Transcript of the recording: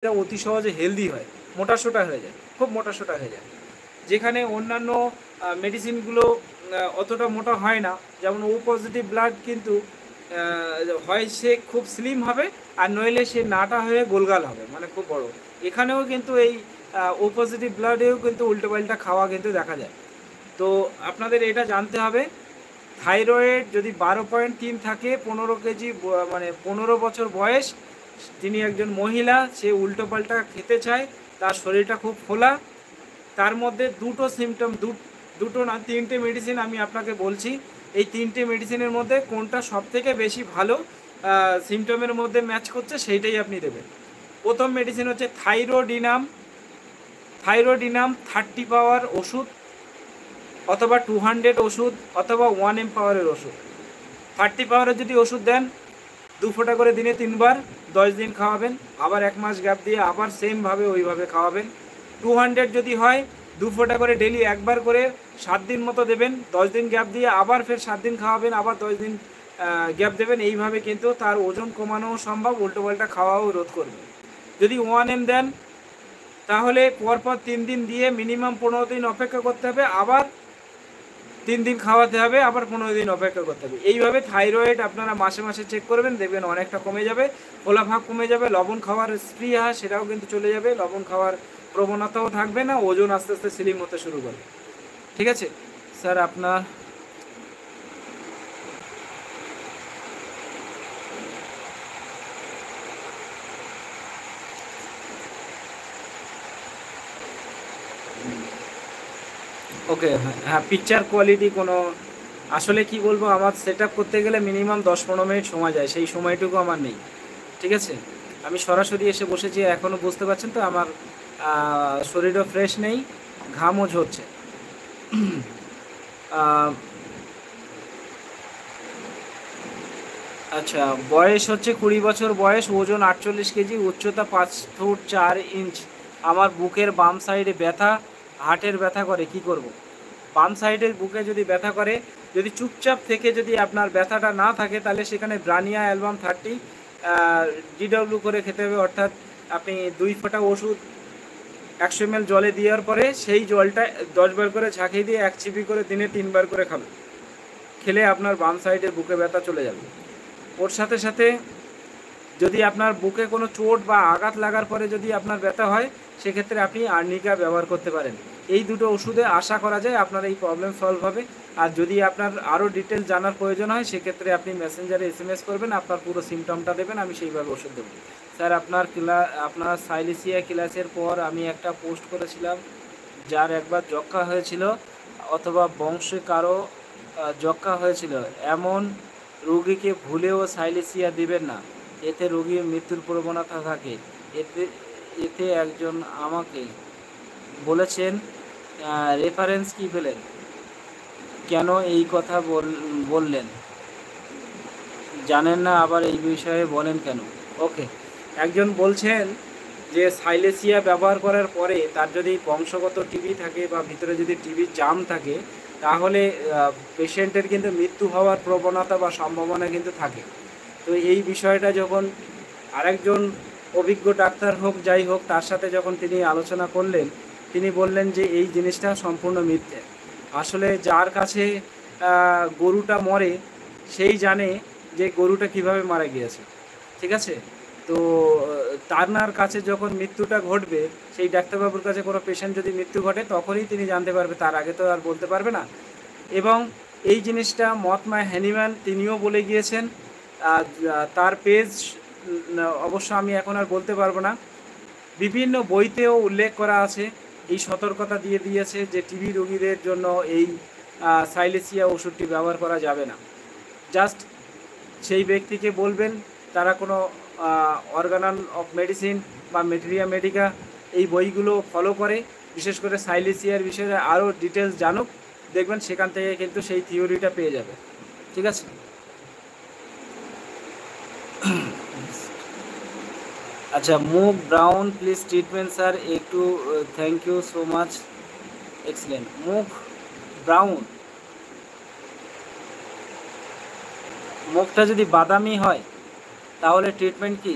এরা অতি সহজে হেলদি হয়, মোটাসোটা হয়ে যায়, খুব মোটাসোটা হয়ে যায়। যেখানে অন্যান্য মেডিসিনগুলো অতটা মোটা হয় না, যেমন ও পজিটিভ ব্লাড কিন্তু হয় সে খুব স্লিম হবে, আর নইলে সে নাটা হয়ে গোলগাল হবে, মানে খুব বড়। এখানেও কিন্তু এই ও পজিটিভ ব্লাডেও কিন্তু উল্টোপাল্টা খাওয়া কিন্তু দেখা যায়। তো আপনাদের এটা জানতে হবে, থাইরয়েড যদি 12.3 থাকে, 15 কেজি মানে 15 বছর বয়স, তিনি একজন মহিলা, সে উল্টোপাল্টা খেতে চায়, তার শরীরটা খুব ফোলা, তার মধ্যে দুটো সিমটম, দুটো না 3টে মেডিসিন আমি আপনাকে বলছি। এই 3টে মেডিসিনের মধ্যে কোনটা সবথেকে বেশি ভালো সিমটমের মধ্যে ম্যাচ করছে সেইটাই আপনি দেবেন। প্রথম মেডিসিন হচ্ছে থাইরোডিনাম। 30 পাওয়ার ওষুধ, অথবা 200 ওষুধ, অথবা 1 পাওয়ারের ওষুধ। 30 পাওয়ারের যদি ওষুধ দেন 2 ফোঁটা করে দিনে 3 বার 10 দিন খাওয়াবেন, আবার 1 মাস গ্যাপ দিয়ে আবার সেমভাবে ওইভাবে খাওয়াবেন। 200 যদি হয় 2 ফোঁটা করে ডেলি একবার করে 7 দিন মতো দেবেন, 10 দিন গ্যাপ দিয়ে আবার ফের 7 দিন খাওয়াবেন, আবার 10 দিন গ্যাপ দেবেন। এইভাবে কিন্তু তার ওজন কমানোও সম্ভব, উল্টোপাল্টা খাওয়াও রোধ করবে। যদি 1M দেন তাহলে পরপর 3 দিন দিয়ে মিনিমাম 15 দিন অপেক্ষা করতে হবে, আবার 3 দিন খাওয়াতে হবে, আবার 15 দিন অপেক্ষা করতে হবে। এইভাবে থাইরয়েড আপনারা মাসে মাসে চেক করবেন, দেখবেন অনেকটা কমে যাবে, ফোলাভাব কমে যাবে, লবণ খাওয়ার স্পৃহা সেটাও কিন্তু চলে যাবে, লবণ খাওয়ার প্রবণতাও থাকবে না, ওজন আস্তে আস্তে স্লিম হতে শুরু করবে। ঠিক আছে স্যার, আপনার ওকে। হ্যাঁ, পিকচার কোয়ালিটি কোনো, আসলে কি বলবো, আমার সেট আপ করতে গেলে মিনিমাম 10-15 মিনিট সময় যায়, সেই সময়টুকু আমার নেই। ঠিক আছে, আমি সরাসরি এসে বসেছি, এখনও বুঝতে পারছেন তো আমার শরীরও ফ্রেশ নেই, ঘামও ঝরছে। আচ্ছা, বয়স হচ্ছে 20 বছর বয়স, ওজন 48 কেজি, উচ্চতা 5 ফুট 4 ইঞ্চ। আমার বুকের বাম সাইডে ব্যথা, হার্টের ব্যথা করে, কি করব? বাম সাইডের বুকে যদি ব্যথা করে, যদি চুপচাপ থেকে যদি আপনার ব্যথাটা না থাকে, তাহলে সেখানে ব্রানিয়া অ্যালবাম 30 ডিডব্লিউ করে খেতে হবে। অর্থাৎ আপনি 2 ফোঁটা ওষুধ 100 ml জলে দেওয়ার পরে সেই জলটা 10 বার করে ঝাঁকিয়ে দিয়ে 1 চিপি করে দিনে 3 বার করে খাবেন, খেলে আপনার বাম সাইডের বুকে ব্যথা চলে যাবে। ওর সাথে সাথে যদি আপনার বুকে কোনো চোট বা আঘাত লাগার পরে যদি আপনার ব্যথা হয়, সেক্ষেত্রে আপনি আর্নিকা ব্যবহার করতে পারেন। এই দুটো ওষুধে আশা করা যায় আপনার এই প্রবলেম সলভ হবে। আর যদি আপনার আরও ডিটেল জানার প্রয়োজন হয়, সেক্ষেত্রে আপনি মেসেঞ্জারে SMS করবেন, আপনার পুরো সিমটমটা দেবেন, আমি সেইভাবে ওষুধ দেবো। স্যার, আপনার সাইলেসিয়া ক্লাসের পর আমি একটা পোস্ট করেছিলাম, যার একবার যক্ষ্মা হয়েছিল অথবা বংশে কারো যক্ষ্মা হয়েছিল, এমন রোগীকে ভুলেও সাইলেসিয়া দিবেন না, এতে রোগীর মৃত্যুর প্রবণতা থাকে। এতে একজন আমাকে বলেছেন, রেফারেন্স কি পেলেন, কেন এই কথা বললেন, জানেন না, আবার এই বিষয়ে বলেন কেন? ওকে, একজন বলছেন যে সাইলেসিয়া ব্যবহার করার পরে তার যদি বংশগত টিবি থাকে বা ভিতরে যদি টিবি জাম থাকে, তাহলে পেশেন্টের কিন্তু মৃত্যু হওয়ার প্রবণতা বা সম্ভাবনা কিন্তু থাকে। তো এই বিষয়টা যখন আরেকজন অভিজ্ঞ ডাক্তার হোক যাই হোক, তার সাথে যখন তিনি আলোচনা করলেন, তিনি বললেন যে এই জিনিসটা সম্পূর্ণ মিথ্যে। আসলে যার কাছে গরুটা মরে, সেই জানে যে গরুটা কিভাবে মারা গিয়েছে। ঠিক আছে, তো তার কাছে যখন মৃত্যুটা ঘটবে, সেই ডাক্তারবাবুর কাছে কোনো পেশেন্ট যদি মৃত্যু ঘটে, তখনই তিনি জানতে পারবে, তার আগে তো আর বলতে পারবে না। এবং এই জিনিসটা মহাত্মা হ্যানিম্যান তিনিও বলে গিয়েছেন। তার পেজ অবশ্য আমি এখন আর বলতে পারবো না, বিভিন্ন বইতেও উল্লেখ করা আছে, এই সতর্কতা দিয়ে দিয়েছে যে টিবি রোগীদের জন্য এই সাইলেসিয়া ওষুধটি ব্যবহার করা যাবে না। জাস্ট সেই ব্যক্তিকে বলবেন, তারা কোনো অর্গানাল অফ মেডিসিন বা মেটেরিয়া মেডিকা এই বইগুলো ফলো করে, বিশেষ করে সাইলেসিয়ার বিষয়ে আরও ডিটেলস জানুক, দেখবেন সেখান থেকে কিন্তু সেই থিওরিটা পেয়ে যাবে। ঠিক আছে। আচ্ছা, মুখ ব্রাউন প্লিজ ট্রিটমেন্ট স্যার, একটু thank you so much, excellent. মুখ ব্রাউন, মুখটা যদি বাদামি হয় তাহলে ট্রিটমেন্ট কি?